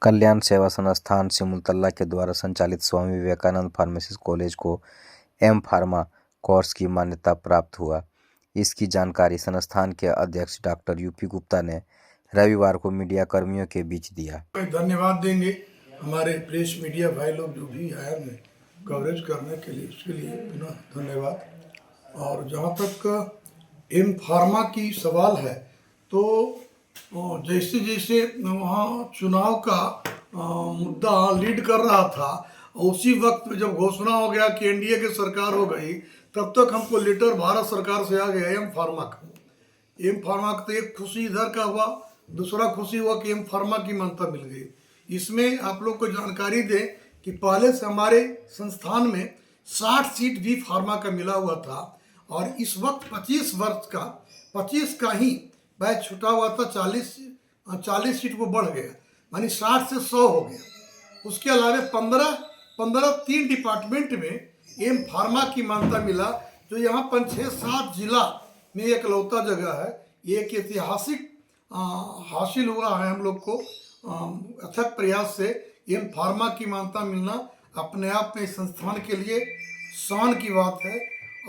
कल्याण सेवा संस्थान सिमुलतला के द्वारा संचालित स्वामी विवेकानंद फार्मेसी कॉलेज को एम फार्मा कोर्स की मान्यता प्राप्त हुआ। इसकी जानकारी संस्थान के अध्यक्ष डॉक्टर यूपी गुप्ता ने रविवार को मीडिया कर्मियों के बीच दिया। धन्यवाद देंगे हमारे प्रेस मीडिया भाई लोग जो भी आए हैं कवरेज करने के लिए, उसके लिए पुनः धन्यवाद। और जहाँ तक एम फार्मा की सवाल है तो जैसे जैसे वहाँ चुनाव का मुद्दा लीड कर रहा था, उसी वक्त जब घोषणा हो गया कि एनडीए की सरकार हो गई, तब तक हमको लेटर भारत सरकार से आ गया एम फार्मा का। एम फार्मा का तो एक खुशी इधर का हुआ, दूसरा खुशी हुआ कि एम फार्मा की मान्यता मिल गई। इसमें आप लोग को जानकारी दें कि पहले से हमारे संस्थान में 60 सीट भी फार्मा का मिला हुआ था और इस वक्त 25 वर्ष का 25 का ही बैच छूटा हुआ था, 40 सीट को बढ़ गया, यानी 60 से 100 हो गया। उसके अलावा 15 3 डिपार्टमेंट में एम फार्मा की मान्यता मिला, जो यहाँ 5-6-7 जिला में एकलौता जगह है। ये एक ऐतिहासिक हासिल हुआ है हम लोग को अथक प्रयास से। एम फार्मा की मान्यता मिलना अपने आप में संस्थान के लिए शान की बात है।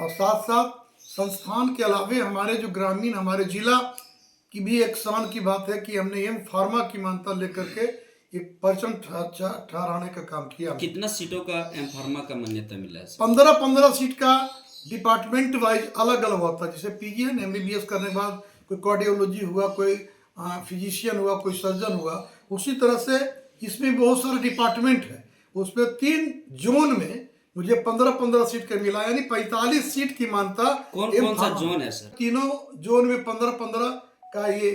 और साथ साथ संस्थान के अलावे हमारे जो ग्रामीण हमारे जिला की भी एक शान की बात है कि हमने एम फार्मा की मान्यता लेकर के एक परचम ठहराने का काम किया। कितना सीटों का एम फार्मा का मान्यता मिला है? 15 सीट का डिपार्टमेंट वाइज अलग अलग होता है। जैसे पीजीएन एमबीबीएस करने के बाद कोई कार्डियोलॉजी हुआ, कोई फिजिशियन हुआ, कोई सर्जन हुआ, उसी तरह से इसमें बहुत सारे डिपार्टमेंट है। उसमें 3 जोन में मुझे 15 सीट का मिला, यानी 45 सीट की मान्यता। कौन सा जोन है सर? तीनों जोन में 15 का ये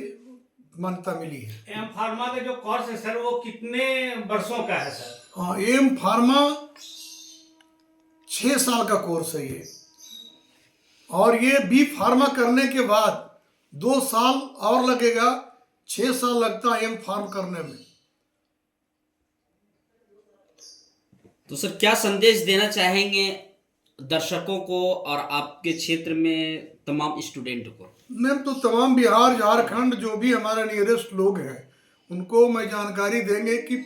मान्यता मिली है। एम फार्मा का जो कोर्स है सर, वो कितने वर्षों का है सर? हाँ, एम फार्मा 6 साल का कोर्स है ये, और ये बी फार्मा करने के बाद 2 साल और लगेगा, 6 साल लगता है एम फार्म करने में। तो सर क्या संदेश देना चाहेंगे दर्शकों को और आपके क्षेत्र में तमाम स्टूडेंट को? मैं तो तमाम बिहार झारखंड जो भी हमारे नियरेस्ट लोग हैं उनको मैं जानकारी देंगे कि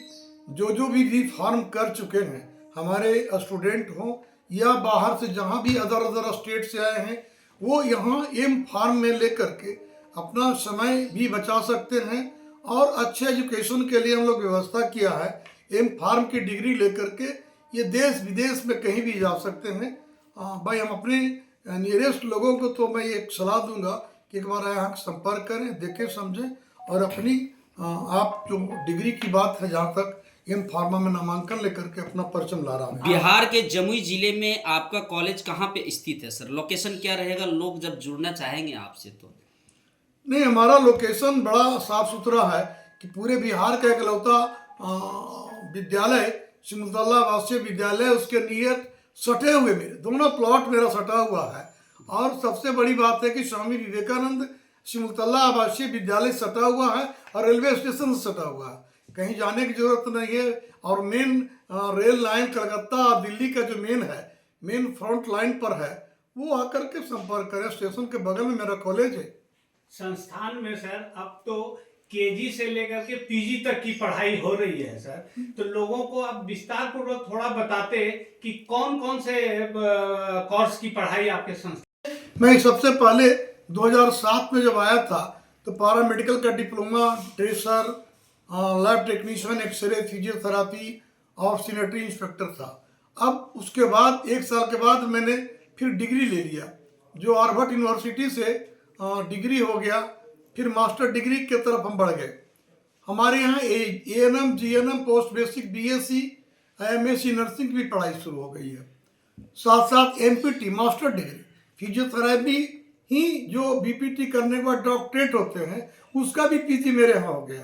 जो भी फार्म कर चुके हैं हमारे स्टूडेंट हों या बाहर से जहाँ भी अदर स्टेट से आए हैं, वो यहाँ एम फार्म में लेकर के अपना समय भी बचा सकते हैं। और अच्छे एजुकेशन के लिए हम लोग व्यवस्था किया है। एम फार्म की डिग्री लेकर के ये देश विदेश में कहीं भी जा सकते हैं। भाई, हम अपने नियरेस्ट लोगों को तो मैं एक सलाह दूंगा कि एक बार यहाँ संपर्क करें, देखें, समझें और अपनी आप जो डिग्री की बात है, जहाँ तक एम फार्मा में नामांकन लेकर के अपना परचम ला रहा है। बिहार के जमुई जिले में आपका कॉलेज कहाँ पे स्थित है सर? लोकेशन क्या रहेगा, लोग जब जुड़ना चाहेंगे आपसे तो? नहीं, हमारा लोकेशन बड़ा साफ सुथरा है कि पूरे बिहार का एकलौता विद्यालय सिमुलतला आवासीय विद्यालय, उसके नियर सटे हुए मेरे दोनों प्लॉट मेरा सटा हुआ है। और सबसे बड़ी बात है कि स्वामी विवेकानंद सिमुलतला आवासीय विद्यालय सटा हुआ है और रेलवे स्टेशन से सटा हुआ है, कहीं जाने की जरूरत नहीं है। और मेन रेल लाइन कलकत्ता और दिल्ली का जो मेन फ्रंट लाइन पर है, वो आकर के संपर्क करें। स्टेशन के बगल में मेरा कॉलेज है। संस्थान में सर अब तो केजी से लेकर के पीजी तक की पढ़ाई हो रही है सर, तो लोगों को अब विस्तार पूर्वक थोड़ा बताते कि कौन कौन से कोर्स की पढ़ाई आपके संस्थान? मैं सबसे पहले 2007 में जब आया था तो पैरामेडिकल का diploma, tracer, lab technician, x-ray, physiotherapy और सैनिटरी इंस्पेक्टर था। अब उसके बाद 1 साल के बाद मैंने फिर डिग्री ले लिया, जो हार्वर्ड यूनिवर्सिटी से डिग्री हो गया। फिर मास्टर डिग्री की तरफ हम बढ़ गए। हमारे यहाँ ANM, GNM, post basic, BSc, MSc nursing की भी पढ़ाई शुरू हो गई है। साथ साथ एमपीटी मास्टर डिग्री फिजियोथेरेपी ही जो बीपीटी करने के बाद डॉक्टरेट होते हैं, उसका भी पीजी मेरे यहाँ हो गया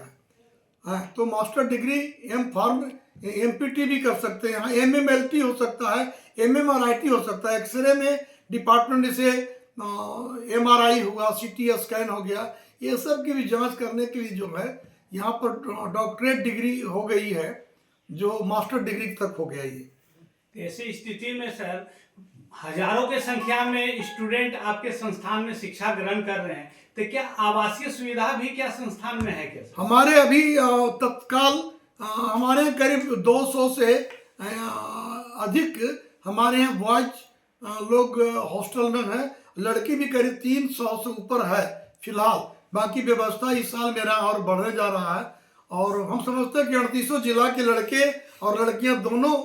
है। तो master degree M pharm MPT भी कर सकते हैं। यहाँ एमएमएलटी हो सकता है, एमएमआरआईटी हो सकता है। एक्सरे में डिपार्टमेंट जैसे एमआरआई हुआ, सीटी स्कैन हो गया, ये सब की भी जांच करने के लिए जो है यहाँ पर डॉक्टरेट डिग्री हो गई है, जो मास्टर डिग्री तक हो गया ये। ऐसी स्थिति में सर हजारों के संख्या में स्टूडेंट आपके संस्थान में शिक्षा ग्रहण कर रहे हैं, तो क्या आवासीय सुविधा भी क्या संस्थान में है? क्या हमारे अभी तत्काल हमारे यहाँ करीब 200 से अधिक हमारे यहाँ बॉयज लोग हॉस्टल में हैं, लड़की भी करीब 300 से ऊपर है फिलहाल। बाकी व्यवस्था इस साल मेरा और बढ़ने जा रहा है, और हम समझते हैं कि 38 जिला के लड़के और लड़कियां दोनों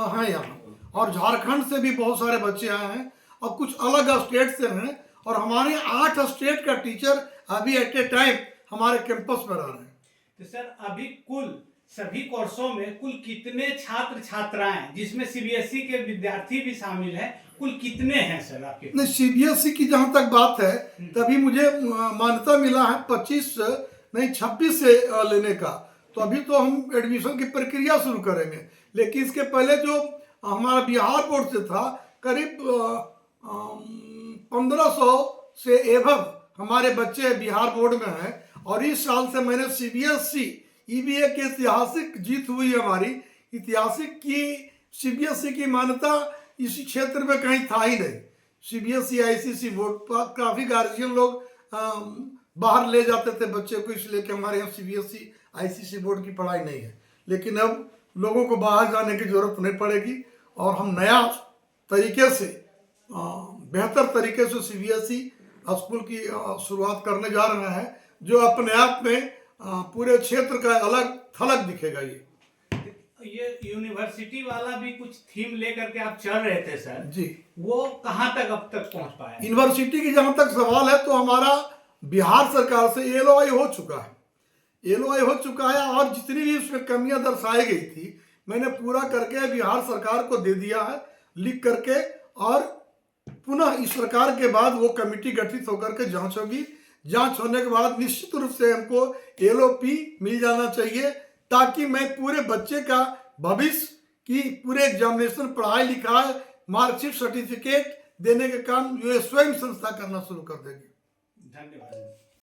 हैं यहाँ, और झारखंड से भी बहुत सारे बच्चे आए हैं और कुछ अलग स्टेट से हैं, और हमारे 8 स्टेट का टीचर अभी एट ए टाइम हमारे कैंपस पर आ रहे हैं। तो सर अभी कुल सभी कोर्सों में कुल कितने छात्र छात्राएं, जिसमें सीबीएसई के विद्यार्थी भी शामिल हैं, कुल कितने हैं सर आपके? नहीं, सीबीएसई की जहाँ तक बात है तभी मुझे मान्यता मिला है 26 से लेने का। तो अभी तो हम एडमिशन की प्रक्रिया शुरू करेंगे, लेकिन इसके पहले जो हमारा बिहार बोर्ड से था करीब 1500 से एवं हमारे बच्चे बिहार बोर्ड में हैं। और इस साल से मैंने सीबीएसई ईबीए की ऐतिहासिक जीत हुई हमारी, ऐतिहासिक की सीबीएसई की मान्यता इसी क्षेत्र में कहीं था ही नहीं। सीबीएसई आईसीसी बोर्ड पर काफ़ी गार्जियन लोग बाहर ले जाते थे बच्चे को, इसलिए कि हमारे यहाँ सीबीएसई आईसीसी बोर्ड की पढ़ाई नहीं है। लेकिन अब लोगों को बाहर जाने की जरूरत नहीं पड़ेगी, और हम नया तरीके से बेहतर तरीके से सीबीएसई स्कूल की शुरुआत करने जा रहे हैं, जो अपने आप में पूरे क्षेत्र का अलग थलग दिखेगा। ये यूनिवर्सिटी वाला भी कुछ थीम लेकर के आप चल रहे थे सर जी, वो कहाँ तक अब तक पहुँच पाया? यूनिवर्सिटी की जहाँ तक सवाल है तो हमारा बिहार सरकार से एलओआई हो चुका है, और जितनी भी उसमें कमियां दर्शाई गई थी मैंने पूरा करके बिहार सरकार को दे दिया है लिख करके, और पुनः इस सरकार के बाद वो कमेटी गठित होकर के जांच होगी। जांच होने के बाद निश्चित रूप से हमको एलओपी मिल जाना चाहिए, ताकि मैं पूरे बच्चे का भविष्य की पूरे एग्जामिनेशन, पढ़ाई लिखाई, मार्कशीट, सर्टिफिकेट देने के काम ये स्वयं संस्था करना शुरू कर देगी। धन्यवाद।